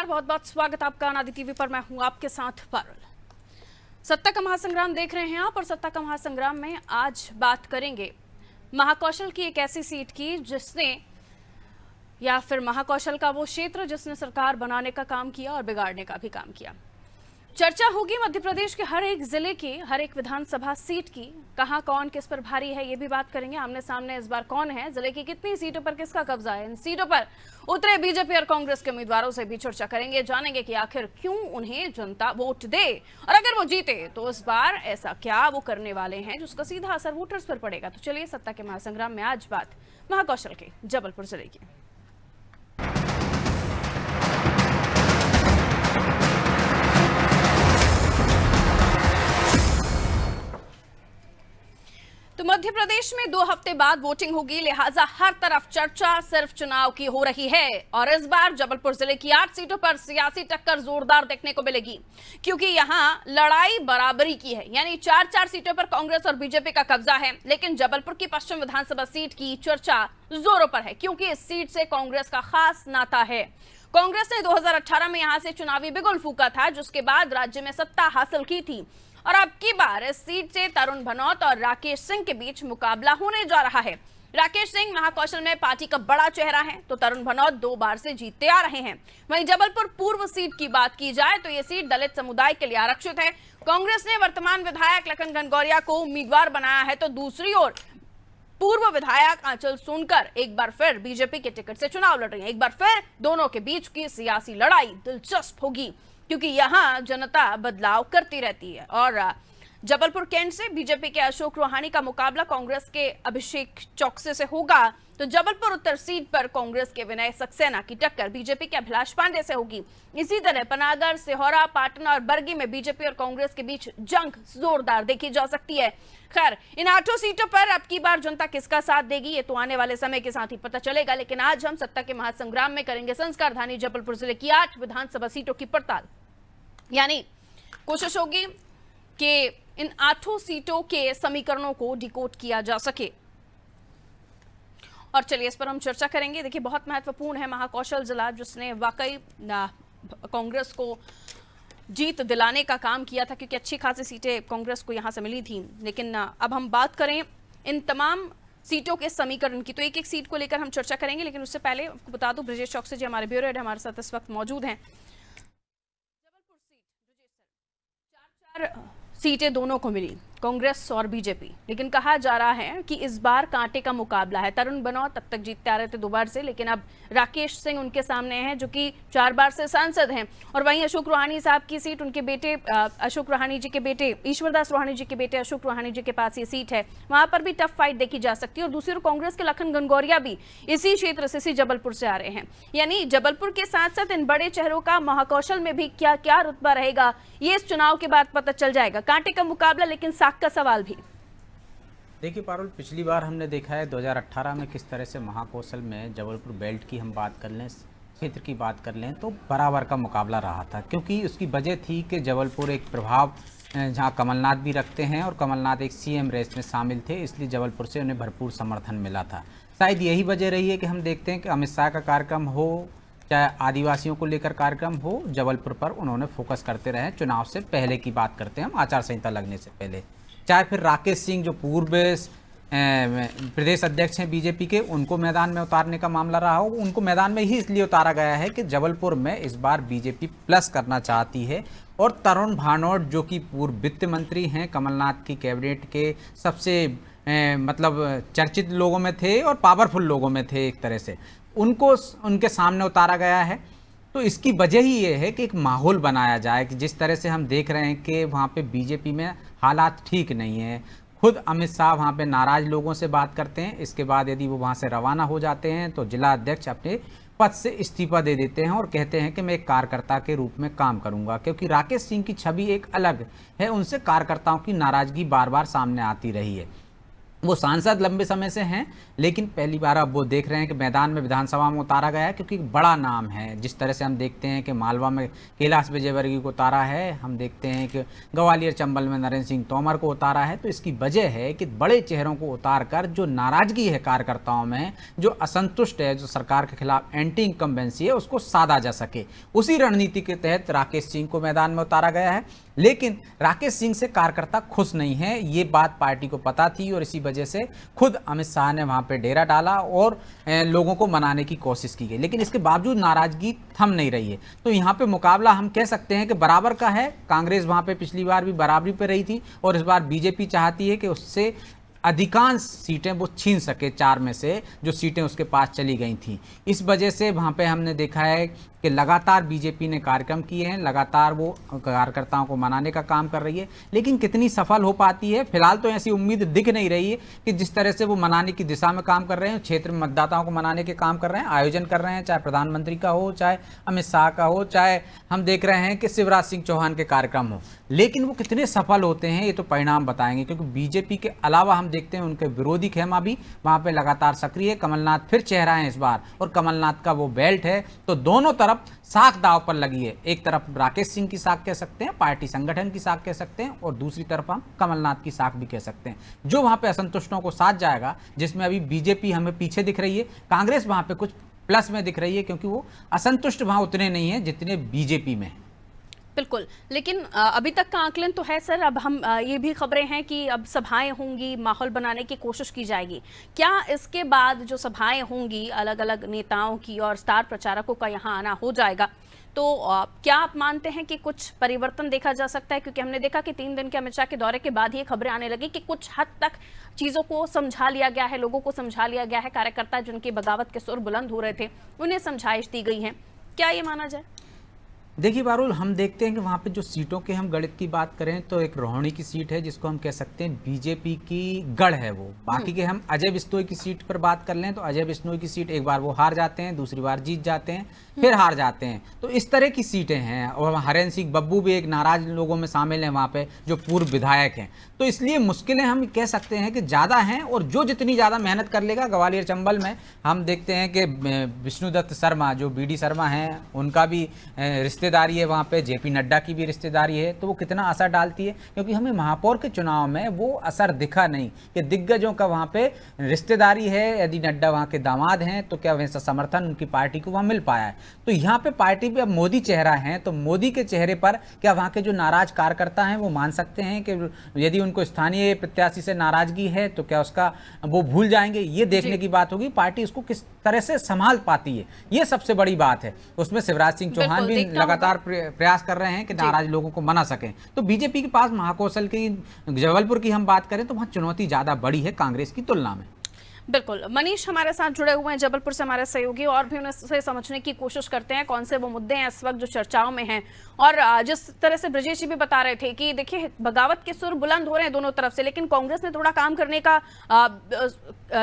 नमस्कार, बहुत बहुत स्वागत आपका आनंद टीवी पर। मैं हूं आपके साथ पारुल। सत्ता का महासंग्राम देख रहे हैं आप, और सत्ता का महासंग्राम में आज बात करेंगे महाकौशल की एक ऐसी सीट की जिसने, या फिर महाकौशल का वो क्षेत्र जिसने सरकार बनाने का काम किया और बिगाड़ने का भी काम किया। चर्चा होगी मध्य प्रदेश के हर एक जिले की, हर एक विधानसभा सीट की, कहां कौन किस पर भारी है ये भी बात करेंगे। आमने सामने इस बार कौन है, जिले की कितनी सीटों पर किसका कब्जा है, इन सीटों पर उतरे बीजेपी और कांग्रेस के उम्मीदवारों से भी चर्चा करेंगे। जानेंगे कि आखिर क्यों उन्हें जनता वोट दे, और अगर वो जीते तो इस बार ऐसा क्या वो करने वाले हैं जिसका सीधा असर वोटर्स पर पड़ेगा। तो चलिए, सत्ता के महासंग्राम में आज बात महाकौशल के जबलपुर जिले की। तो मध्य प्रदेश में 2 हफ्ते बाद वोटिंग होगी, लिहाजा हर तरफ चर्चा सिर्फ चुनाव की हो रही है। और इस बार जबलपुर जिले की 8 सीटों पर सियासी टक्कर जोरदार देखने को मिलेगी, क्योंकि यहां लड़ाई बराबरी की है। यानी 4-4 सीटों पर कांग्रेस और बीजेपी का कब्जा है। लेकिन जबलपुर की पश्चिम विधानसभा सीट की चर्चा जोरों पर है, क्योंकि इस सीट से कांग्रेस का खास नाता है। कांग्रेस ने 2018 में यहां से चुनावी बिगुल फूका था, जिसके बाद राज्य में सत्ता हासिल की थी। और अब की बार इस सीट से तरुण भनौत और राकेश सिंह के बीच मुकाबला होने जा रहा है। राकेश सिंह महाकौशल में पार्टी का बड़ा चेहरा है, तो तरुण भनौत 2 बार से जीतते आ रहे हैं। वहीं जबलपुर पूर्व सीट की बात की जाए तो यह सीट दलित समुदाय के लिए आरक्षित है। कांग्रेस ने वर्तमान विधायक लखन घनघोरिया को उम्मीदवार बनाया है, तो दूसरी ओर पूर्व विधायक आंचल सोनकर एक बार फिर बीजेपी के टिकट से चुनाव लड़ रही है। एक बार फिर दोनों के बीच की सियासी लड़ाई दिलचस्प होगी, क्योंकि यहां जनता बदलाव करती रहती है। और जबलपुर कैंट से बीजेपी के अशोक रोहानी का मुकाबला कांग्रेस के अभिषेक चौकसे से होगा। तो जबलपुर उत्तर सीट पर कांग्रेस के विनय सक्सेना की टक्कर बीजेपी के अभिलाष पांडे से होगी। इसी तरह पनागर, सिहोरा, पाटन और बरगी में बीजेपी और कांग्रेस के बीच जंग जोरदार देखी जा सकती है। खैर, इन 8 सीटों पर अब की बार जनता किसका साथ देगी, ये तो आने वाले समय के साथ ही पता चलेगा। लेकिन आज हम सत्ता के महासंग्राम में करेंगे संस्कार धानी जबलपुर जिले की 8 विधानसभा सीटों की पड़ताल। यानी कोशिश होगी कि इन 8 सीटों के समीकरणों को डिकोड किया जा सके। और चलिए, इस पर हम चर्चा करेंगे। देखिए, बहुत महत्वपूर्ण है महाकौशल जिला, जिसने वाकई कांग्रेस को जीत दिलाने का काम किया था, क्योंकि अच्छी खासी सीटें कांग्रेस को यहां से मिली थी। लेकिन अब हम बात करें इन तमाम सीटों के समीकरण की, तो एक एक सीट को लेकर हम चर्चा करेंगे। लेकिन उससे पहले आपको बता दूं, ब्रजेश चौकसे जी हमारे ब्यूरो हेड हमारे साथ इस वक्त मौजूद हैं। सीटें दोनों को मिली, कांग्रेस और बीजेपी, लेकिन कहा जा रहा है कि इस बार कांटे का मुकाबला है। तरुण भनौत तब तक जीतते आ रहे थे 2 बार से, लेकिन अब राकेश सिंह उनके सामने हैं, जो कि 4 बार से सांसद हैं। और वहीं अशोक रोहानी साहब की सीट, उनके बेटे अशोक रोहानी जी के बेटे ईश्वरदास रोहानी जी के बेटे अशोक रोहानी जी के पास ये सीट है, वहां पर भी टफ फाइट देखी जा सकती है। और दूसरी ओर कांग्रेस के लखन घनघोरिया भी इसी क्षेत्र से, इसी जबलपुर से आ रहे हैं। यानी जबलपुर के साथ साथ इन बड़े चेहरों का महाकौशल में भी क्या क्या रुतबा रहेगा, ये इस चुनाव के बाद पता चल जाएगा। कांटे का मुकाबला, लेकिन साख का सवाल भी। देखिए पारुल, पिछली बार हमने देखा है 2018 में किस तरह से महाकौशल में जबलपुर बेल्ट की हम बात कर लें, क्षेत्र की बात कर लें, तो बराबर का मुकाबला रहा था। क्योंकि उसकी वजह थी कि जबलपुर एक प्रभाव जहां कमलनाथ भी रखते हैं, और कमलनाथ एक सीएम रेस में शामिल थे, इसलिए जबलपुर से उन्हें भरपूर समर्थन मिला था। शायद यही वजह रही है कि हम देखते हैं कि अमित शाह का कार्यक्रम हो, चाहे आदिवासियों को लेकर कार्यक्रम हो, जबलपुर पर उन्होंने फोकस करते रहे। चुनाव से पहले की बात करते हैं हम, आचार संहिता लगने से पहले। चाहे फिर राकेश सिंह, जो पूर्व प्रदेश अध्यक्ष हैं बीजेपी के, उनको मैदान में उतारने का मामला रहा हो। उनको मैदान में ही इसलिए उतारा गया है कि जबलपुर में इस बार बीजेपी प्लस करना चाहती है। और तरुण भनौत, जो कि पूर्व वित्त मंत्री हैं, कमलनाथ की कैबिनेट के सबसे मतलब चर्चित लोगों में थे और पावरफुल लोगों में थे एक तरह से, उनको उनके सामने उतारा गया है। तो इसकी वजह ही ये है कि एक माहौल बनाया जाए कि जिस तरह से हम देख रहे हैं कि वहाँ पे बीजेपी में हालात ठीक नहीं है। खुद अमित शाह वहाँ पे नाराज लोगों से बात करते हैं, इसके बाद यदि वो वहाँ से रवाना हो जाते हैं तो जिला अध्यक्ष अपने पद से इस्तीफा दे देते हैं और कहते हैं कि मैं एक कार्यकर्ता के रूप में काम करूँगा। क्योंकि राकेश सिंह की छवि एक अलग है, उनसे कार्यकर्ताओं की नाराज़गी बार बार सामने आती रही है। वो सांसद लंबे समय से हैं, लेकिन पहली बार अब वो देख रहे हैं कि मैदान में विधानसभा में उतारा गया है, क्योंकि बड़ा नाम है। जिस तरह से हम देखते हैं कि मालवा में कैलाश विजयवर्गीय को उतारा है, हम देखते हैं कि ग्वालियर चंबल में नरेंद्र सिंह तोमर को उतारा है, तो इसकी वजह है कि बड़े चेहरों को उतार कर जो नाराजगी है कार्यकर्ताओं में, जो असंतुष्ट है, जो सरकार के खिलाफ एंटी इनकम्बेंसी है, उसको साधा जा सके। उसी रणनीति के तहत राकेश सिंह को मैदान में उतारा गया है। लेकिन राकेश सिंह से कार्यकर्ता खुश नहीं है, ये बात पार्टी को पता थी और इसी वजह से खुद अमित शाह ने वहां पे डेरा डाला और लोगों को मनाने की कोशिश की गई। लेकिन इसके बावजूद नाराजगी थम नहीं रही है। तो यहाँ पे मुकाबला हम कह सकते हैं कि बराबर का है। कांग्रेस वहां पे पिछली बार भी बराबरी पे रही थी और इस बार बीजेपी चाहती है कि उससे अधिकांश सीटें वो छीन सके, 4 में से जो सीटें उसके पास चली गई थी। इस वजह से वहाँ पे हमने देखा है कि लगातार बीजेपी ने कार्यक्रम किए हैं, लगातार वो कार्यकर्ताओं को मनाने का काम कर रही है। लेकिन कितनी सफल हो पाती है, फिलहाल तो ऐसी उम्मीद दिख नहीं रही है कि जिस तरह से वो मनाने की दिशा में काम कर रहे हैं, क्षेत्र में मतदाताओं को मनाने के काम कर रहे हैं, आयोजन कर रहे हैं, चाहे प्रधानमंत्री का हो, चाहे अमित शाह का हो, चाहे हम देख रहे हैं कि शिवराज सिंह चौहान के कार्यक्रम हो। लेकिन वो कितने सफल होते हैं ये तो परिणाम बताएंगे, क्योंकि बीजेपी के अलावा हम देखते हैं उनके विरोधी खेमा भी वहाँ पर लगातार सक्रिय है। कमलनाथ फिर चेहरा है इस बार, और कमलनाथ का वो बेल्ट है, तो दोनों तरफ साख दाव पर लगी है। एक तरफ राकेश सिंह की साख कह सकते हैं, पार्टी संगठन की साख कह सकते हैं, और दूसरी तरफ हम कमलनाथ की साख भी कह सकते हैं। जो वहां पे असंतुष्टों को साथ जाएगा, जिसमें अभी बीजेपी हमें पीछे दिख रही है, कांग्रेस वहां पे कुछ प्लस में दिख रही है, क्योंकि वो असंतुष्ट वहां उतने नहीं है जितने बीजेपी में है। बिल्कुल, लेकिन अभी तक का आकलन तो है सर। अब हम ये भी खबरें हैं कि अब सभाएं होंगी, माहौल बनाने की कोशिश की जाएगी। क्या इसके बाद जो सभाएं होंगी अलग अलग नेताओं की और स्टार प्रचारकों का यहाँ आना हो जाएगा, तो क्या आप मानते हैं कि कुछ परिवर्तन देखा जा सकता है? क्योंकि हमने देखा कि 3 दिन के अमित शाह के दौरे के बाद ही खबरें आने लगी कि कुछ हद तक चीज़ों को समझा लिया गया है, लोगों को समझा लिया गया है, कार्यकर्ता जिनकी बगावत के सुर बुलंद हो रहे थे उन्हें समझाइश दी गई है। क्या ये माना जाए? देखिए बारुल, हम देखते हैं कि वहाँ पे जो सीटों के हम गणित की बात करें तो एक रोहिणी की सीट है, जिसको हम कह सकते हैं बीजेपी की गढ़ है वो। बाकी के हम अजय बिश्नोई की सीट पर बात कर लें तो अजय बिश्नोई की सीट एक बार वो हार जाते हैं, दूसरी बार जीत जाते हैं, फिर हार जाते हैं। तो इस तरह की सीटें हैं। और हरेंद्र सिंह बब्बू भी एक नाराज लोगों में शामिल हैं वहाँ पे, जो पूर्व विधायक हैं। तो इसलिए मुश्किलें हम कह सकते हैं कि ज़्यादा हैं, और जो जितनी ज़्यादा मेहनत कर लेगा। ग्वालियर चंबल में हम देखते हैं कि विष्णुदत्त शर्मा, जो बीडी शर्मा हैं, उनका भी रिश्तेदारी है वहाँ पे, जेपी नड्डा की भी रिश्तेदारी है। तो वो कितना असर डालती है, क्योंकि हमें महापौर के चुनाव में वो असर दिखा नहीं कि दिग्गजों का वहाँ पे रिश्तेदारी है। यदि नड्डा वहाँ के दामाद हैं तो क्या वैसा समर्थन उनकी पार्टी को वहाँ मिल पाया है। तो यहाँ पे पार्टी पे अब मोदी चेहरा है, तो मोदी के चेहरे पर क्या वहाँ के जो नाराज कार्यकर्ता हैं वो मान सकते हैं कि यदि उनको स्थानीय प्रत्याशी से नाराजगी है तो क्या उसका वो भूल जाएंगे? ये देखने की बात होगी पार्टी उसको किस तरह से संभाल पाती है, ये सबसे बड़ी बात है। उसमें शिवराज सिंह चौहान भी लगातार प्रयास कर रहे हैं कि नाराज लोगों को मना सकें। तो बीजेपी के पास महाकौशल की, जबलपुर की हम बात करें तो वहाँ चुनौती ज्यादा बड़ी है कांग्रेस की तुलना में। बिल्कुल, मनीष हमारे साथ जुड़े हुए हैं जबलपुर से, हमारे सहयोगी, और भी उनसे समझने की कोशिश करते हैं कौन से वो मुद्दे हैं इस वक्त जो चर्चाओं में हैं। और जिस तरह से ब्रजेश जी भी बता रहे थे कि देखिए बगावत के सुर बुलंद हो रहे हैं दोनों तरफ से, लेकिन कांग्रेस ने थोड़ा काम करने का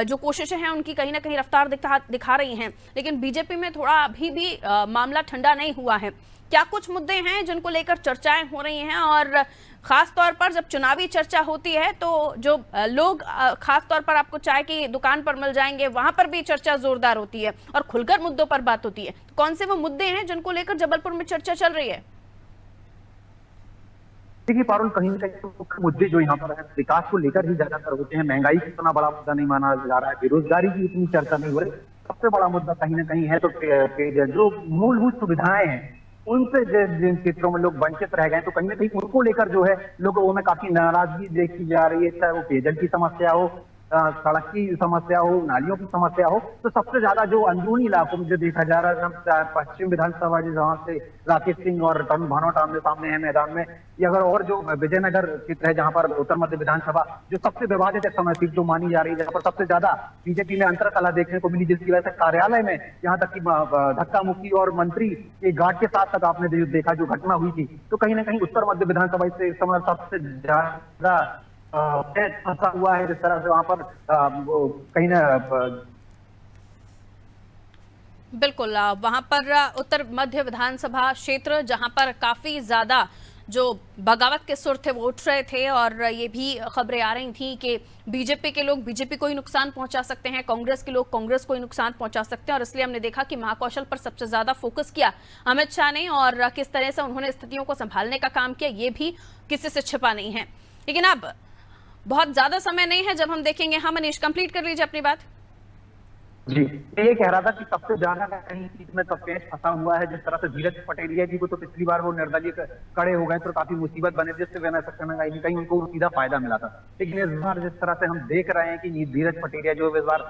जो कोशिशें हैं उनकी कहीं ना कहीं रफ्तार दिखा रही हैं, लेकिन बीजेपी में थोड़ा अभी भी मामला ठंडा नहीं हुआ है। क्या कुछ मुद्दे हैं जिनको लेकर चर्चाएं हो रही हैं? और खास तौर पर जब चुनावी चर्चा होती है तो जो लोग खास तौर पर आपको चाय की दुकान पर मिल जाएंगे, वहां पर भी चर्चा जोरदार होती है और खुलकर मुद्दों पर बात होती है। तो कौन से वो मुद्दे हैं जिनको लेकर जबलपुर में चर्चा चल रही है? देखिए पारुल, कहीं ना कहीं तो मुद्दे जो यहाँ पर है विकास को लेकर ही ज्यादातर होते हैं। महंगाई की इतना बड़ा मुद्दा नहीं माना जा रहा है, बेरोजगारी की इतनी चर्चा नहीं हो रही। सबसे बड़ा मुद्दा कहीं ना कहीं है तो जो मूलभूत सुविधाएं हैं उनसे जिन क्षेत्रों में लोग वंचित रह गए, तो कहीं ना कहीं उनको लेकर जो है लोगों में काफी नाराजगी देखी जा रही है। चाहे वो पेयजल की समस्या हो, सड़क की समस्या हो, नालियों की समस्या हो, तो सबसे ज्यादा जो अंदरूनी इलाकों में जो देखा जा रहा है, पश्चिम विधानसभा जहाँ से राकेश सिंह और तरुण भानोट आमने सामने है मैदान में, या अगर और जो विजयनगर क्षेत्र है जहाँ पर उत्तर मध्य विधानसभा जो सबसे विवादित एक समय सीट जो मानी जा रही है, जहाँ पर सबसे ज्यादा बीजेपी में अंतरकलह देखने को मिली, जिसकी वजह से कार्यालय में यहाँ तक की धक्का मुक्की और मंत्री के गार्ड के साथ तक आपने देखा जो घटना हुई थी। तो कहीं ना कहीं उत्तर मध्य विधानसभा से इस समय सबसे ज्यादा फंसा हुआ है, जिस तरह से वहां पर कहीं ना बिल्कुल वहां पर उत्तर मध्य विधानसभा क्षेत्र जहां पर काफी ज्यादा जो बगावत के सुर थे वो उठ रहे थे और ये भी खबरें आ रही थी कि बीजेपी के लोग बीजेपी को ही नुकसान पहुंचा सकते हैं, कांग्रेस के लोग कांग्रेस को ही नुकसान पहुंचा सकते हैं। और इसलिए हमने देखा कि महाकौशल पर सबसे ज्यादा फोकस किया अमित शाह ने और किस तरह से उन्होंने स्थितियों को संभालने का काम किया, ये भी किसी से छिपा नहीं है। लेकिन अब बहुत ज्यादा समय नहीं है जब हम देखेंगे। हाँ मनीष, कंप्लीट कर लीजिए अपनी बात। जी, मैं ये कह रहा था कि सबसे ज्यादा कहीं सीट में पेच फंसा हुआ है। जिस तरह से धीरज पटेलिया जी को तो पिछली बार वो निर्दलीय खड़े हो गए तो काफी मुसीबत बने, जिससे कहीं उनको सीधा फायदा मिला था। लेकिन इस बार जिस तरह से हम देख रहे हैं कि धीरज पटेलिया जो इस बार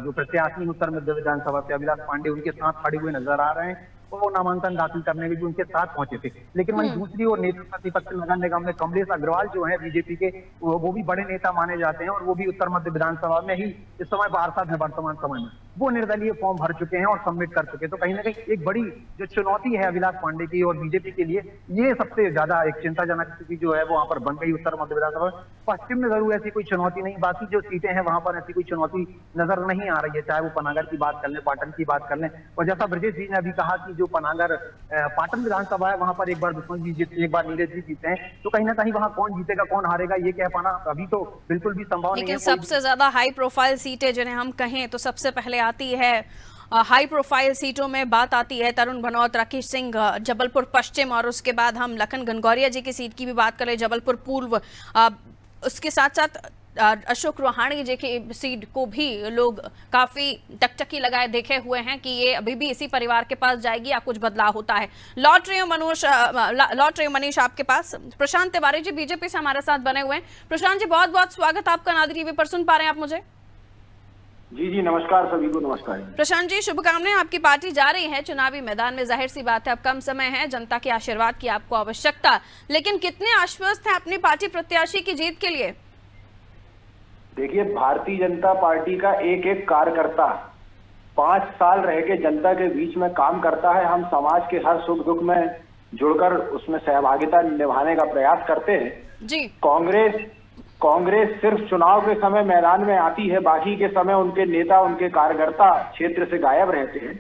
जो प्रत्याशी उत्तर मध्य विधानसभा से अभिलाष पांडे उनके साथ खड़े हुए नजर आ रहे हैं, वो नामांकन दाखिल करने के भी उनके साथ पहुंचे थे। लेकिन वहीं दूसरी ओर नेता प्रतिपक्ष नगर निगम में कमलेश अग्रवाल जो है बीजेपी के, वो भी बड़े नेता माने जाते हैं और वो भी उत्तर मध्य विधानसभा में ही इस समय पार्षद है। वर्तमान समय में वो निर्दलीय फॉर्म भर चुके हैं और सबमिट कर चुके हैं। तो कहीं ना कहीं एक बड़ी जो चुनौती है अभिलाष पांडे की और बीजेपी के लिए, ये सबसे ज्यादा एक चिंताजनक स्थिति जो है वो वहां पर बन गई उत्तर मध्य विधानसभा। पश्चिम में जरूर ऐसी कोई चुनौती नहीं, बाकी जो सीटें हैं वहां पर ऐसी कोई चुनौती नजर नहीं आ रही है, चाहे वो पनागर की बात कर लें, पाटन की बात कर लें। और जैसा ब्रजेश जी ने अभी कहा कि जो पनागर पाटन विधानसभा है वहां पर एक बार दुश्मन जी जीते, एक बार नीरज जी जीते हैं, तो कहीं ना कहीं वहां कौन जीतेगा कौन हारेगा ये कह पाना अभी तो बिल्कुल भी संभव नहीं है। लेकिन सबसे ज्यादा हाई प्रोफाइल सीटें जिन्हें हम कहें तो सबसे पहले आती है हाई प्रोफाइल सीटों में बात आती है तरुण भनौत, राकेश सिंह जबलपुर पश्चिम, और उसके बाद हम लखन घनघोरिया जी की सीट की भी बात करें जबलपुर पूर्व। उसके साथ साथ अशोक रोहाणी जी की सीट को भी लोग काफी टकटकी लगाए देखे हुए हैं कि ये अभी भी इसी परिवार के पास जाएगी या कुछ बदलाव होता है। लौट रही हूं मनीष आपके पास। प्रशांत तिवारी जी बीजेपी से हमारे साथ बने हुए हैं। प्रशांत जी बहुत बहुत स्वागत आपका नादिर टीवी पर। सुन पा रहे हैं आप मुझे? जी नमस्कार, सभी को नमस्कार। प्रशांत जी शुभकामनाएं, आपकी पार्टी जा रही है चुनावी मैदान में। जाहिर सी बात है अब कम समय है, जनता के आशीर्वाद की आपको आवश्यकता, लेकिन कितने आश्वस्त हैं अपनी पार्टी प्रत्याशी की जीत के लिए? देखिए, भारतीय जनता पार्टी का एक एक कार्यकर्ता 5 साल रह के जनता के बीच में काम करता है। हम समाज के हर सुख दुख में जुड़कर उसमें सहभागिता निभाने का प्रयास करते हैं जी। कांग्रेस सिर्फ चुनाव के समय मैदान में आती है, बाकी के समय उनके नेता उनके कार्यकर्ता क्षेत्र से गायब रहते हैं।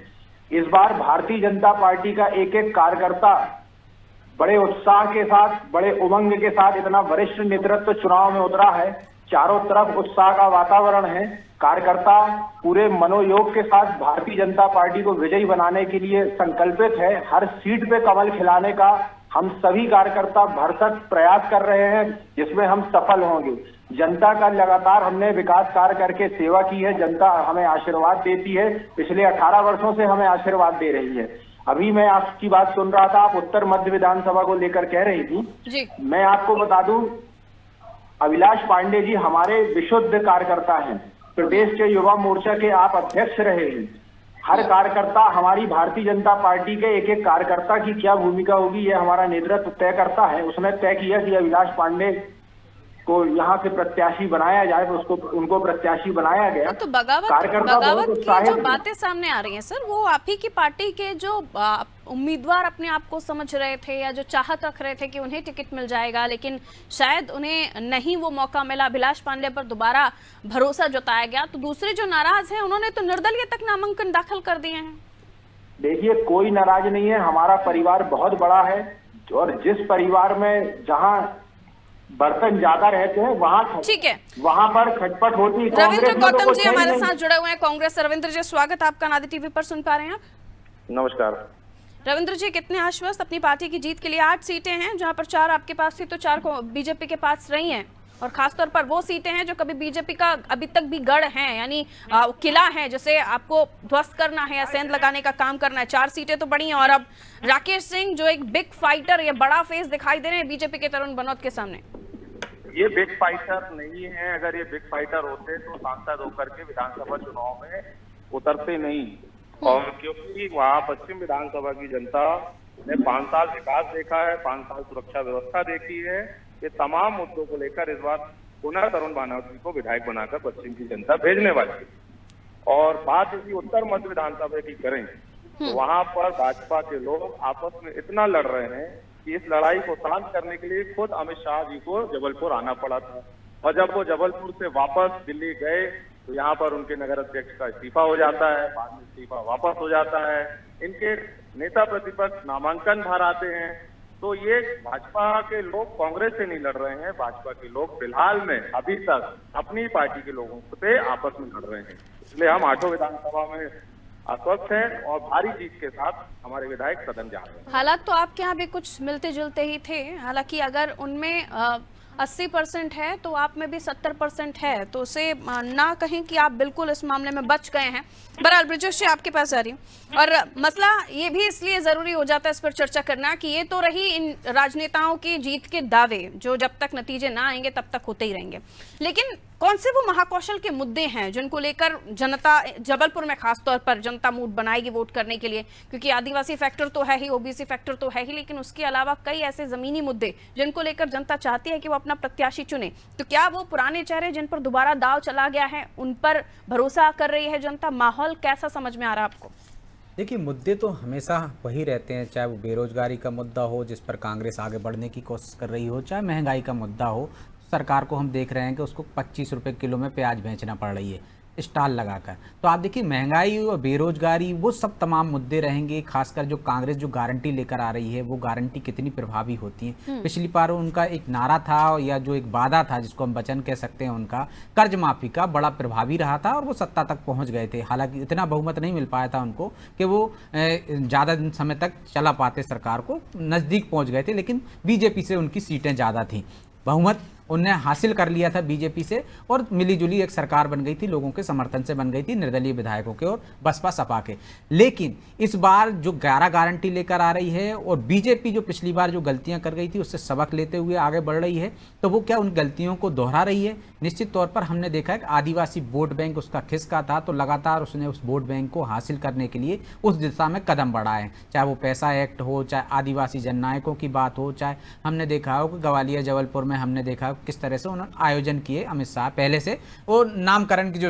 इस बार भारतीय जनता पार्टी का एक एक कार्यकर्ता बड़े उत्साह के साथ, बड़े उमंग के साथ, इतना वरिष्ठ नेतृत्व चुनाव में उतरा है। चारों तरफ उत्साह का वातावरण है। कार्यकर्ता पूरे मनोयोग के साथ भारतीय जनता पार्टी को विजयी बनाने के लिए संकल्पित है। हर सीट पे कमल खिलाने का हम सभी कार्यकर्ता भरसक प्रयास कर रहे हैं, जिसमें हम सफल होंगे। जनता का लगातार हमने विकास कार्य करके सेवा की है। जनता हमें आशीर्वाद देती है, पिछले 18 वर्षों से हमें आशीर्वाद दे रही है। अभी मैं आपकी बात सुन रहा था, आप उत्तर मध्य विधानसभा को लेकर कह रही थी जी। मैं आपको बता दूं, अभिलाष पांडे जी हमारे विशुद्ध कार्यकर्ता हैं। प्रदेश के युवा मोर्चा के आप अध्यक्ष रहे हैं। हर कार्यकर्ता, हमारी भारतीय जनता पार्टी के एक एक कार्यकर्ता की क्या भूमिका होगी ये हमारा नेतृत्व तय करता है। उसने तय किया कि अभिलाष पांडे को यहाँ से प्रत्याशी बनाया जाए, तो उनको प्रत्याशी बनाया गया। तो बगावत की जो बातें सामने आ रही हैं सर, वो आप ही की पार्टी के जो उम्मीदवार अपने आप को समझ रहे थे या जो चाहत रख रहे थे कि उन्हें टिकट मिल जाएगा, लेकिन शायद उन्हें नहीं वो मौका मिला, अभिलाष पांडे पर दोबारा भरोसा जताया गया, तो दूसरे जो नाराज हैं उन्होंने तो निर्दलीय तक नामांकन दाखिल कर दिए हैं। देखिए, कोई नाराज नहीं है। हमारा परिवार बहुत बड़ा है और जिस परिवार में जहाँ बर्तन ज्यादा रहते हैं वहाँ ठीक है, वहाँ पर खटपट होती है। रविंद्र गौतम जी हमारे साथ जुड़े हुए हैं कांग्रेस। रविंद्र जी स्वागत आपका नादिर टीवी पर। सुन पा रहे हैं आप? नमस्कार रविंद्र जी, कितने आश्वस्त अपनी पार्टी की जीत के लिए? 8 सीटें हैं जहां पर 4 आपके पास थी तो 4 को बीजेपी के पास रही हैं, और खासतौर पर वो सीटें हैं जो कभी बीजेपी का अभी तक भी गढ़ है, यानी किला है जिसे आपको ध्वस्त करना है या सेंध लगाने का काम करना है। 4 सीटें तो बड़ी हैं, और अब राकेश सिंह जो एक बिग फाइटर, ये बड़ा फेस दिखाई दे रहे हैं बीजेपी के तरुण भनौत के सामने। ये बिग फाइटर नहीं है। अगर ये बिग फाइटर होते तो सांसद होकर के विधानसभा चुनाव में उतरते नहीं। और क्योंकि वहाँ पश्चिम विधानसभा की जनता ने 5 साल विकास देखा है, 5 साल सुरक्षा व्यवस्था देखी है। ये तमाम मुद्दों को लेकर इस बार पुनः तरुण भनौत जी को विधायक बनाकर पश्चिम की जनता भेजने वाली है। और बात यदि उत्तर मध्य विधानसभा की करें तो वहाँ पर भाजपा के लोग आपस में इतना लड़ रहे हैं कि इस लड़ाई को शांत करने के लिए खुद अमित शाह जी को जबलपुर आना पड़ा था। और जब वो जबलपुर से वापस दिल्ली गए तो यहाँ पर उनके नगर अध्यक्ष का इस्तीफा हो जाता है, बाद में इस्तीफा वापस हो जाता है। इनके नेता प्रतिपक्ष नामांकन भर आते हैं, तो ये भाजपा के लोग कांग्रेस से नहीं लड़ रहे हैं, भाजपा के लोग फिलहाल में अभी तक अपनी पार्टी के लोगों से आपस में लड़ रहे हैं। इसलिए हम आठों विधानसभा में आश्वस्त हैं और भारी जीत के साथ हमारे विधायक सदन जा रहे हैं। हालात तो आपके यहाँ भी कुछ मिलते जुलते ही थे, हालांकि अगर उनमें 80% है तो आप में भी 70% है, तो उसे ना कहें कि आप बिल्कुल इस मामले में बच गए हैं। बहरहाल ब्रिजेश जी आपके पास आ रही हूँ, और मसला ये भी इसलिए ज़रूरी हो जाता है इस पर चर्चा करना कि ये तो रही इन राजनेताओं की जीत के दावे जो जब तक नतीजे ना आएंगे तब तक होते ही रहेंगे, लेकिन कौन से वो महाकौशल के मुद्दे हैं जिनको लेकर जनता जबलपुर में खासतौर पर जनता मूड बनाएगी वोट करने के लिए? क्योंकि आदिवासी फैक्टर तो है ही, ओबीसी फैक्टर तो है ही, लेकिन उसके अलावा कई ऐसे जमीनी मुद्दे जिनको लेकर जनता चाहती है कि वो अपना प्रत्याशी चुने। तो क्या वो पुराने चेहरे जिन पर दोबारा दाव चला गया है उन पर भरोसा कर रही है जनता? माहौल कैसा समझ में आ रहा है आपको? देखिए, मुद्दे तो हमेशा वही रहते हैं, चाहे वो बेरोजगारी का मुद्दा हो जिस पर कांग्रेस आगे बढ़ने की कोशिश कर रही हो, चाहे महंगाई का मुद्दा हो। सरकार को हम देख रहे हैं कि उसको 25 रुपये किलो में प्याज बेचना पड़ रही है स्टॉल लगाकर। तो आप देखिए, महंगाई और बेरोजगारी वो सब तमाम मुद्दे रहेंगे। खासकर जो कांग्रेस जो गारंटी लेकर आ रही है वो गारंटी कितनी प्रभावी होती है। पिछली बार उनका एक नारा था या जो एक वादा था जिसको हम वचन कह सकते हैं उनका, कर्ज माफी का, बड़ा प्रभावी रहा था और वो सत्ता तक पहुंच गए थे। हालांकि इतना बहुमत नहीं मिल पाया था उनको कि वो ज़्यादा समय तक चला पाते, सरकार को नज़दीक पहुँच गए थे, लेकिन बीजेपी से उनकी सीटें ज़्यादा थी। बहुमत उनने हासिल कर लिया था बीजेपी से और मिलीजुली एक सरकार बन गई थी, लोगों के समर्थन से बन गई थी, निर्दलीय विधायकों के और बसपा सपा के। लेकिन इस बार जो 11 गारंटी लेकर आ रही है और बीजेपी जो पिछली बार जो गलतियां कर गई थी उससे सबक लेते हुए आगे बढ़ रही है, तो वो क्या उन गलतियों को दोहरा रही है? निश्चित तौर पर हमने देखा है कि आदिवासी वोट बैंक उसका खिसका था, तो लगातार उसने उस वोट बैंक को हासिल करने के लिए उस दिशा में कदम बढ़ाए हैं। चाहे वो पैसा एक्ट हो, चाहे आदिवासी जननायकों की बात हो, चाहे हमने देखा हो कि ग्वालियर जबलपुर में हमने देखा किस तरह से उन्होंने आयोजन किए अमित शाह पहले से, और नामकरण की जो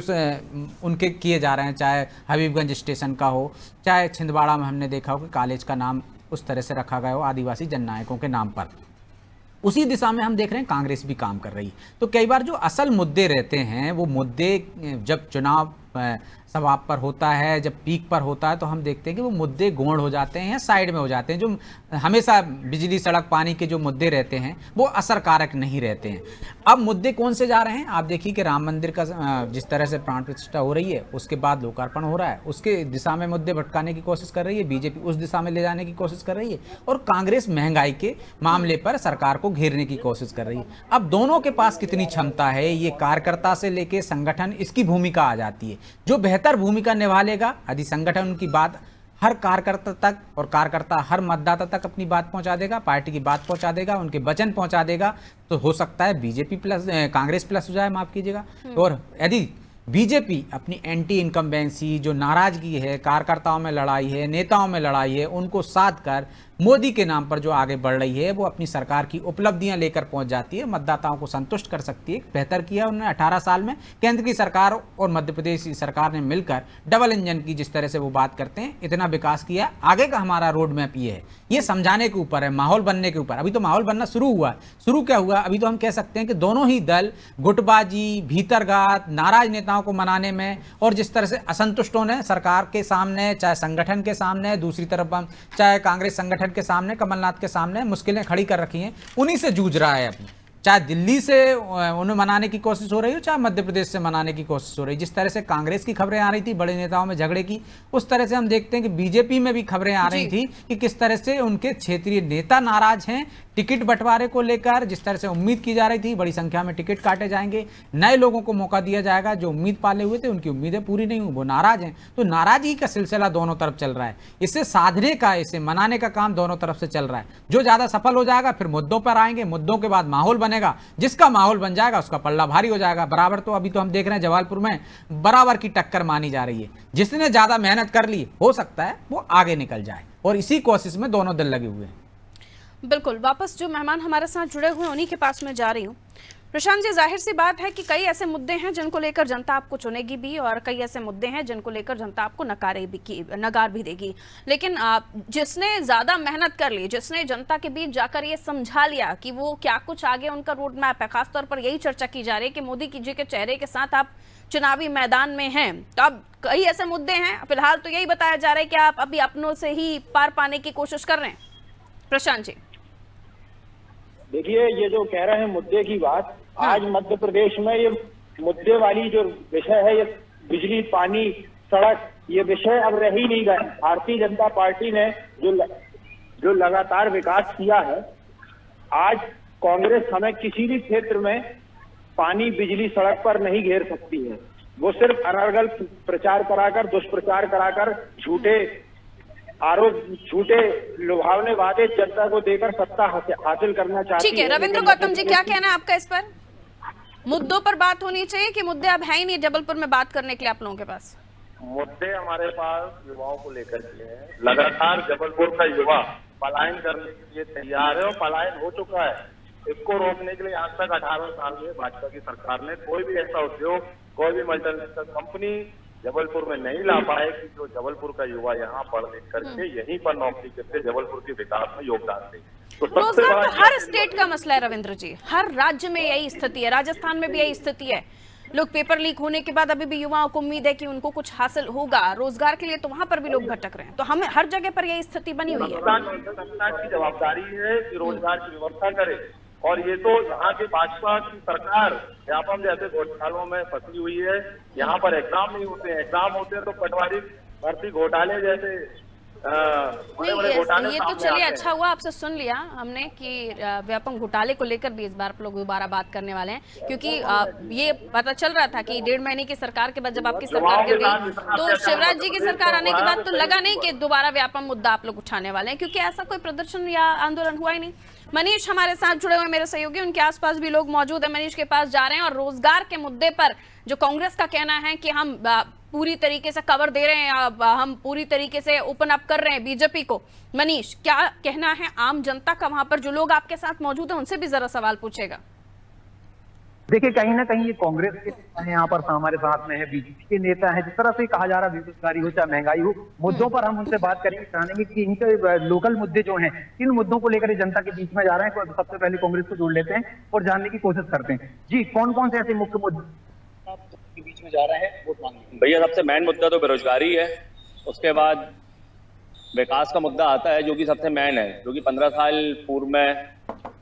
उनके किए जा रहे हैं, चाहे हबीबगंज स्टेशन का हो, चाहे छिंदवाड़ा में हमने देखा हो कि कॉलेज का नाम उस तरह से रखा गया हो आदिवासी जननायकों के नाम पर। उसी दिशा में हम देख रहे हैं कांग्रेस भी काम कर रही है। तो कई बार जो असल मुद्दे रहते हैं वो मुद्दे जब चुनाव सभा पर होता है, जब पीक पर होता है, तो हम देखते हैं कि वो मुद्दे गौण हो जाते हैं, साइड में हो जाते हैं। जो हमेशा बिजली सड़क पानी के जो मुद्दे रहते हैं वो असरकारक नहीं रहते हैं। अब मुद्दे कौन से जा रहे हैं? आप देखिए कि राम मंदिर का जिस तरह से प्राण प्रतिष्ठा हो रही है, उसके बाद लोकार्पण हो रहा है, उसके दिशा में मुद्दे भटकाने की कोशिश कर रही है बीजेपी, उस दिशा में ले जाने की कोशिश कर रही है, और कांग्रेस महंगाई के मामले पर सरकार को घेरने की कोशिश कर रही है। अब दोनों के पास कितनी क्षमता है, ये कार्यकर्ता से लेके संगठन, इसकी भूमिका आ जाती है। जो बेहतर भूमिका निभा लेगा, यदि संगठन उनकी बात हर कार्यकर्ता तक और कार्यकर्ता हर मतदाता तक अपनी बात पहुंचा देगा, पार्टी की बात पहुंचा देगा, उनके वचन पहुंचा देगा, तो हो सकता है बीजेपी प्लस कांग्रेस प्लस हो जाए, माफ कीजिएगा। और यदि बीजेपी अपनी एंटी इनकम्बेंसी, जो नाराजगी है, कार्यकर्ताओं में लड़ाई है, नेताओं में लड़ाई है, उनको साध कर मोदी के नाम पर जो आगे बढ़ रही है, वो अपनी सरकार की उपलब्धियां लेकर पहुंच जाती है, मतदाताओं को संतुष्ट कर सकती है। बेहतर किया उन्होंने 18 साल में। केंद्र की सरकार और मध्य प्रदेश की सरकार ने मिलकर डबल इंजन की जिस तरह से वो बात करते हैं, इतना विकास किया। आगे का हमारा रोड मैप ये है, ये समझाने के ऊपर है, माहौल बनने के ऊपर। अभी तो माहौल बनना शुरू हुआ। शुरू क्या हुआ? अभी तो हम कह सकते हैं कि दोनों ही दल गुटबाजी, भीतरघात, नाराज नेताओं को मनाने में, और जिस तरह से असंतुष्टों ने सरकार के सामने, चाहे संगठन के सामने, दूसरी तरफ चाहे कांग्रेस संगठन के सामने, कमलनाथ के सामने मुश्किलें खड़ी कर रखी हैं, उन्हीं से जूझ रहा है अभी। चाहे दिल्ली से उन्हें मनाने की कोशिश हो रही हो, चाहे मध्य प्रदेश से मनाने की कोशिश हो रही है। जिस तरह से कांग्रेस की खबरें आ रही थी बड़े नेताओं में झगड़े की, उस तरह से हम देखते हैं कि बीजेपी में भी खबरें आ रही थी कि किस तरह से उनके क्षेत्रीय नेता नाराज हैं टिकट बंटवारे को लेकर। जिस तरह से उम्मीद की जा रही थी बड़ी संख्या में टिकट काटे जाएंगे, नए लोगों को मौका दिया जाएगा, जो उम्मीद पाले हुए थे उनकी उम्मीदें पूरी नहीं हुई, वो नाराज हैं। तो नाराजगी का सिलसिला दोनों तरफ चल रहा है। इसे साधने का, इसे मनाने का काम दोनों तरफ से चल रहा है। जो ज्यादा सफल हो जाएगा फिर मुद्दों पर आएंगे, मुद्दों के बाद माहौल बनेगा, जिसका माहौल बन जाएगा उसका पल्ला भारी हो जाएगा। बराबर तो अभी तो हम देख रहे हैं जबलपुर में बराबर की टक्कर मानी जा रही है। जिसने ज्यादा मेहनत कर ली हो सकता है वो आगे निकल जाए, और इसी कोशिश में दोनों दल लगे हुए हैं। बिल्कुल, वापस जो मेहमान हमारे साथ जुड़े हुए हैं उन्हीं के पास मैं जा रही हूँ। प्रशांत जी, जाहिर सी बात है कि कई ऐसे मुद्दे हैं जिनको लेकर जनता आपको चुनेगी भी, और कई ऐसे मुद्दे हैं जिनको लेकर जनता आपको नकार भी देगी। लेकिन जिसने ज़्यादा मेहनत कर ली, जिसने जनता के बीच जाकर ये समझा लिया कि वो क्या कुछ आगे उनका रोड मैप है, खासतौर पर यही चर्चा की जा रही है कि मोदी जी के चेहरे के साथ आप चुनावी मैदान में हैं, तो अब कई ऐसे मुद्दे हैं। फिलहाल तो यही बताया जा रहा है कि आप अभी अपनों से ही पार पाने की कोशिश कर रहे हैं। प्रशांत जी। देखिए, ये जो कह रहे हैं मुद्दे की बात, आज मध्य प्रदेश में ये मुद्दे वाली जो विषय है, ये बिजली, पानी, सड़क, ये विषय अब रह ही नहीं गए। भारतीय जनता पार्टी ने जो लगातार विकास किया है, आज कांग्रेस हमें किसी भी क्षेत्र में पानी, बिजली, सड़क पर नहीं घेर सकती है। वो सिर्फ अनर्गल प्रचार कराकर, दुष्प्रचार कराकर, झूठे आरोप, झूठे लुभावने वादे जनता को देकर सत्ता हासिल करना चाहती है। ठीक है, रविंद्र गौतम जी, क्या कहना है आपका इस पर? मुद्दों पर बात होनी चाहिए कि मुद्दे अब है ही नहीं जबलपुर में बात करने के लिए आप लोगों के पास? मुद्दे हमारे पास युवाओं को लेकर के हैं। लगातार जबलपुर का युवा पलायन करने के लिए तैयार है और पलायन हो चुका है। इसको रोकने के लिए आज तक 18 साल में भाजपा की सरकार ने कोई भी ऐसा उद्योग, कोई भी मल्टीनेशनल कंपनी जबलपुर में नहीं ला पाए कि जो जबलपुर का युवा यहाँ पढ़ लिख करके यहीं पर नौकरी करके जबलपुर के विकास में योगदान दे। तो रोजगार तो हर स्टेट का मसला है रविंद्र जी, हर राज्य में यही स्थिति है, राजस्थान में भी यही स्थिति है। लोग पेपर लीक होने के बाद अभी भी युवाओं को उम्मीद है कि उनको कुछ हासिल होगा रोजगार के लिए, तो वहां पर भी लोग भटक रहे हैं। तो हमें हर जगह पर यही स्थिति बनी हुई है। सरकार की जवाबदारी है कि रोजगार की व्यवस्था करे, और ये तो यहाँ की भाजपा की सरकार व्यापम जैसे घोटालों में फंसी हुई है। यहाँ पर एग्जाम नहीं होते हैं, एग्जाम होते हैं तो पटवारी भर्ती घोटाले जैसे बड़े बड़े घोटाले ये तो चलिए अच्छा हुआ आपसे सुन लिया हमने कि व्यापम घोटाले को लेकर भी इस बार आप लोग दोबारा बात करने वाले हैं, क्योंकि ये पता चल रहा था कि 1.5 महीने की सरकार के बाद जब आपकी सरकार गिर गई तो शिवराज जी की सरकार आने के बाद तो लगा नहीं कि दोबारा व्यापम मुद्दा आप लोग उठाने वाले हैं, क्योंकि ऐसा कोई प्रदर्शन या आंदोलन हुआ ही नहीं। मनीष हमारे साथ जुड़े हुए मेरे सहयोगी, उनके आसपास भी लोग मौजूद है, मनीष के पास जा रहे हैं। और रोजगार के मुद्दे पर जो कांग्रेस का कहना है कि हम पूरी तरीके से कवर दे रहे हैं, हम पूरी तरीके से ओपन अप कर रहे हैं बीजेपी को, मनीष क्या कहना है आम जनता का? वहां पर जो लोग आपके साथ मौजूद हैं उनसे भी जरा सवाल पूछेगा। देखिए, कहीं ना कहीं ये कांग्रेस के नेता है, यहाँ पर हमारे साथ में है बीजेपी के नेता है। जिस तरह से कहा जा रहा है बेरोजगारी हो चाहे महंगाई हो, मुद्दों पर हम उनसे बात करेंगे, जानेंगे कि इनके लोकल मुद्दे जो हैं, किन मुद्दों को लेकर जनता के बीच में जा रहे हैं। सबसे पहले कांग्रेस को जोड़ लेते हैं और जानने की कोशिश करते हैं। जी, कौन कौन से ऐसे मुख्य मुद्दे के बीच में जा रहे हैं वोट मांगने? भैया, सबसे मेन मुद्दा तो बेरोजगारी है, उसके बाद विकास का मुद्दा आता है जो कि सबसे मेन है, जो कि 15 साल पूर्व में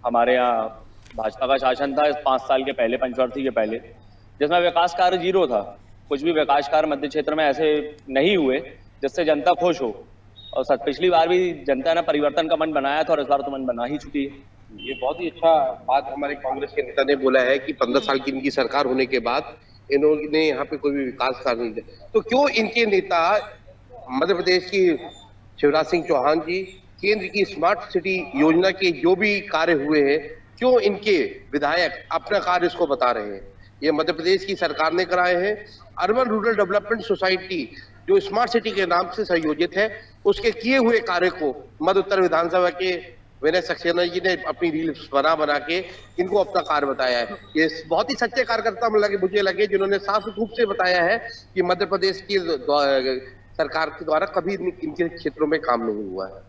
हमारे यहाँ भाजपा का शासन था, 5 साल के पहले, पंचवर्षीय के पहले, जिसमें विकास कार्य 0 था। कुछ भी विकास कार्य मध्य क्षेत्र में ऐसे नहीं हुए जिससे जनता खुश हो। और पिछली बार भी जनता ने परिवर्तन का मन बनाया था और इस बार तो मन बना ही चुकी है। ये बहुत ही अच्छा बात हमारे कांग्रेस के नेता ने बोला है कि 15 साल की इनकी सरकार होने के बाद इन्होंने यहाँ पे कोई भी विकास कार्य नहीं किया। तो क्यों इनके नेता मध्य प्रदेश की शिवराज सिंह चौहान जी, केंद्र की स्मार्ट सिटी योजना के जो भी कार्य हुए हैं, क्यों इनके विधायक अपना कार्य इसको बता रहे हैं? ये मध्य प्रदेश की सरकार ने कराए हैं। अर्बन रूरल डेवलपमेंट सोसाइटी जो स्मार्ट सिटी के नाम से संयोजित है, उसके किए हुए कार्य को मध्य उत्तर विधानसभा के विनय सक्सेना जी ने अपनी रील्स बना के इनको अपना कार्य बताया है। ये बहुत ही सच्चे कार्यकर्ता मुझे लगे जिन्होंने साफ रूप से बताया है कि मध्य प्रदेश की सरकार के द्वारा कभी इनके क्षेत्रों में काम नहीं हुआ है।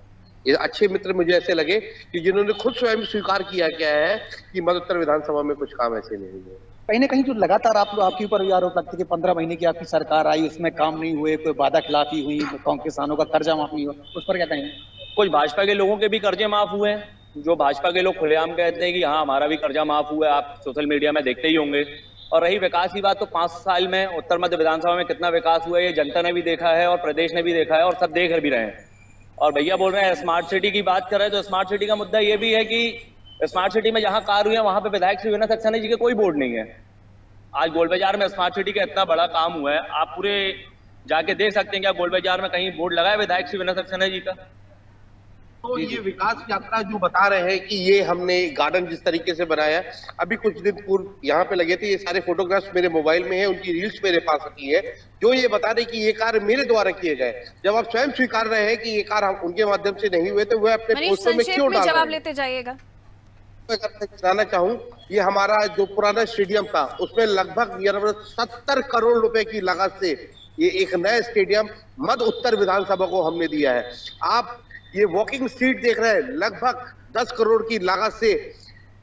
ये अच्छे मित्र मुझे ऐसे लगे कि जिन्होंने खुद स्वयं स्वीकार किया गया है कि मध्य उत्तर विधानसभा में कुछ काम ऐसे नहीं हुए। कहीं ना कहीं जो लगातार आपके ऊपर आरोप लगता है कि 15 महीने की आपकी सरकार आई, उसमें काम नहीं हुए, कोई वादा खिलाफी हुई, किसानों का कर्जा माफ नहीं हुआ, उस पर क्या कहेंगे? कुछ भाजपा के लोगों के भी कर्जे माफ हुए हैं, जो भाजपा के लोग खुलेआम कहते हैं कि हाँ हमारा भी कर्जा माफ हुआ है, आप सोशल मीडिया में देखते ही होंगे। और रही विकास की बात, तो 5 साल में उत्तर मध्य विधानसभा में कितना विकास हुआ है ये जनता ने भी देखा है और प्रदेश ने भी देखा है और सब देख भी रहे हैं। और भैया बोल रहे हैं स्मार्ट सिटी की बात कर रहे हैं, तो स्मार्ट सिटी का मुद्दा ये भी है कि स्मार्ट सिटी में जहां कार्य हुए हैं वहां पे विधायक श्री विनय सक्सेना जी के कोई बोर्ड नहीं है। आज गोल बाजार में स्मार्ट सिटी का इतना बड़ा काम हुआ है, आप पूरे जाके देख सकते हैं क्या गोल बाजार में कहीं बोर्ड लगा है विधायक श्री विनय सक्सेना जी का? तो ये विकास यात्रा जो बता रहे हैं कि ये हमने गार्डन जिस तरीके से बनाया, अभी कुछ दिन पूर्व यहाँ पे लगे थे, ये सारे फोटोग्राफ्स मेरे मोबाइल में है, उनकी रील्स मेरे पास आती है, जो ये बता रहे कि ये कार्य मेरे द्वारा किए गए। जब आप स्वयं स्वीकार रहे हैं कि ये कार्य उनके माध्यम से नहीं हुए, तो वह अपने पोस्टर में क्यों डाल जवाब लेते जाइएगा। बताना चाहूँ, ये हमारा जो पुराना स्टेडियम था उसमें लगभग 70 करोड़ रुपए की लागत से ये एक नया स्टेडियम मध्य उत्तर विधानसभा को हमने दिया है। आप ये वॉकिंग स्ट्रीट देख रहे हैं, लगभग 10 करोड़ की लागत से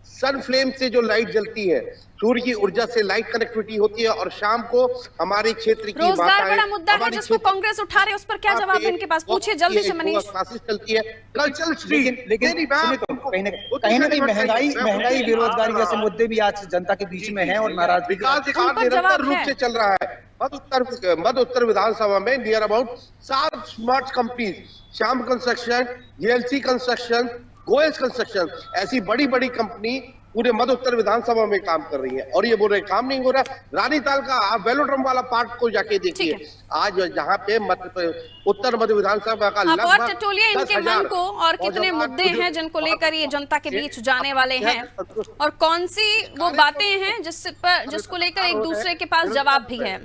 सन फ्लेम से जो लाइट जलती है, सूर्य की ऊर्जा से लाइट कनेक्टिविटी होती है और शाम को हमारे क्षेत्र की रोजगार बड़ा मुद्दा है जिसको कांग्रेस उठा रही है, उस पर क्या जवाब इनके पास? पूछिए जल्दी से मनीष। क्लासेस चलती है, कल्चरल स्ट्रीट, लेकिन कहीं ना कहीं महंगाई बेरोजगारी जैसे मुद्दे भी आज जनता के बीच में हैं और नाराजगी विकास निरंतर रूप से चल रहा है। मध्य उत्तर विधानसभा में near about 7 smart companies, Shyam construction, JLC construction, Goyals construction, ऐसी बड़ी बड़ी कंपनी पूरे मध्य उत्तर विधानसभा में काम कर रही है और ये बोल रहे काम नहीं हो रहा। रानीताल का आप वेलोड्रम वाला पार्ट को जाके देखिए, आज जहाँ पे उत्तर मध्य विधानसभा का लगभग इनके मन को और कितने मुद्दे हैं जिनको लेकर ये जनता के बीच जाने वाले हैं और कौन सी वो बातें हैं जिसको लेकर एक दूसरे के पास जवाब भी है।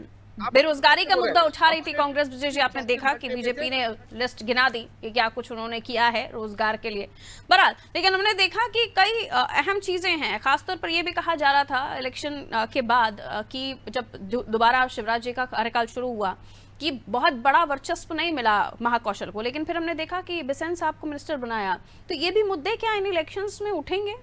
बेरोजगारी का मुद्दा उठा रही थी कांग्रेस। विजय जी, आपने देखा कि बीजेपी ने लिस्ट गिना दी कि क्या कुछ उन्होंने किया है रोजगार के लिए। बहरहाल, लेकिन हमने देखा कि कई अहम चीजें हैं। खासतौर पर यह भी कहा जा रहा था इलेक्शन के बाद कि जब दोबारा शिवराज जी का कार्यकाल शुरू हुआ कि बहुत बड़ा वर्चस्व नहीं मिला महाकौशल को, लेकिन फिर हमने देखा कि बिसेन साहब को मिनिस्टर बनाया। तो ये भी मुद्दे क्या इन इलेक्शंस में उठेंगे?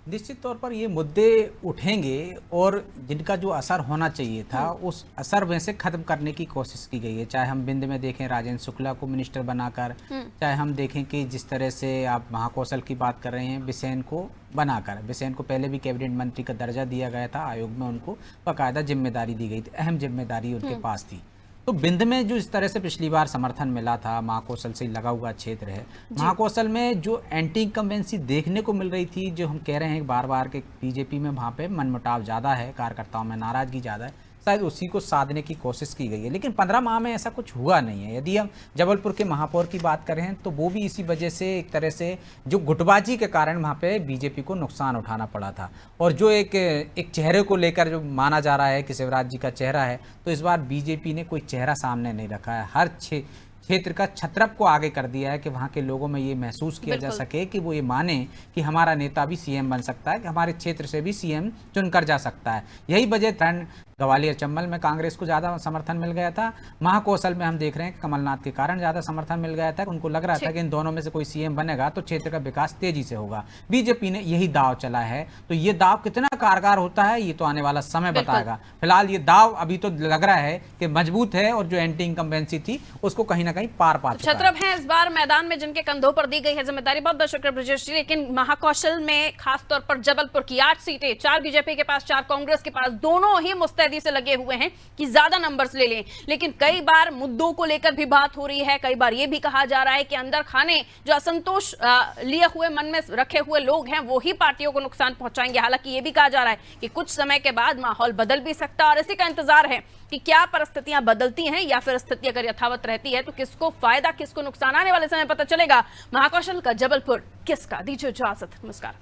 निश्चित तौर पर ये मुद्दे उठेंगे और जिनका जो असर होना चाहिए था उस असर में से खत्म करने की कोशिश की गई है। चाहे हम बिंद में देखें राजेंद्र शुक्ला को मिनिस्टर बनाकर, चाहे हम देखें कि जिस तरह से आप महाकौशल की बात कर रहे हैं बिसेन को बनाकर, बिसेन को पहले भी कैबिनेट मंत्री का दर्जा दिया गया था, आयोग में उनको बाकायदा जिम्मेदारी दी गई थी, अहम जिम्मेदारी उनके पास थी। तो बिंद में जो इस तरह से पिछली बार समर्थन मिला था, महाकौशल से लगा हुआ क्षेत्र है, महाकौशल में जो एंटी इनकम्बेंसी देखने को मिल रही थी, जो हम कह रहे हैं बार बार के बीजेपी में वहाँ पे मनमुटाव ज़्यादा है, कार्यकर्ताओं में नाराजगी ज़्यादा है, शायद उसी को साधने की कोशिश की गई है। लेकिन 15 माह में ऐसा कुछ हुआ नहीं है। यदि हम जबलपुर के महापौर की बात करें तो वो भी इसी वजह से एक तरह से जो गुटबाजी के कारण वहाँ पे बीजेपी को नुकसान उठाना पड़ा था। और जो एक चेहरे को लेकर जो माना जा रहा है कि शिवराज जी का चेहरा है, तो इस बार बीजेपी ने कोई चेहरा सामने नहीं रखा है। हर क्षेत्र का छत्रप को आगे कर दिया है कि वहाँ के लोगों में ये महसूस किया जा सके कि वो ये माने कि हमारा नेता भी सीएम बन सकता है, कि हमारे क्षेत्र से भी सीएम चुनकर जा सकता है। यही वजह ट्रेंड ग्वालियर चंबल में कांग्रेस को ज़्यादा समर्थन मिल गया था। महाकौशल में हम देख रहे हैं कि कमलनाथ के कारण ज़्यादा समर्थन मिल गया था। उनको लग रहा था कि इन दोनों में से कोई सीएम बनेगा तो क्षेत्र का विकास तेजी से होगा। बीजेपी ने यही दाव चला है, तो ये दाव कितना कारगर होता है ये तो आने वाला समय बताएगा। फिलहाल ये दाव अभी तो लग रहा है कि मजबूत है और जो एंटी इनकम्बेंसी थी उसको कहीं ना कहीं पार पा चुका है। छत्रप है इस बार मैदान में जिनके कंधों पर दी गई है जिम्मेदारी। बहुत बहुत शुक्रिया ब्रजेश जी। लेकिन महाकौशल में खासतौर पर जबलपुर की 8 सीटें, 4 बीजेपी के पास, 4 कांग्रेस के पास, दोनों ही मुस्तैदी से लगे हुए हैं कि ज्यादा नंबर्स ले लें। लेकिन कई बार मुद्दों को लेकर भी बात हो रही है। कई बार यह भी कहा जा रहा है कि अंदर खाने जो असंतोष लिए हुए मन में रखे हुए लोग हैं वो ही पार्टियों को नुकसान पहुंचाएंगे। हालांकि यह भी कहा जा रहा है कि कुछ समय के बाद माहौल बदल भी सकता है और इसी का इंतजार है कि क्या परिस्थितियां बदलती हैं या फिर स्थिति अगर यथावत रहती है तो किसको फायदा किसको नुकसान, आने वाले समय पता चलेगा। महाकौशल का जबलपुर किसका? दीजिए इजाजत, नमस्कार।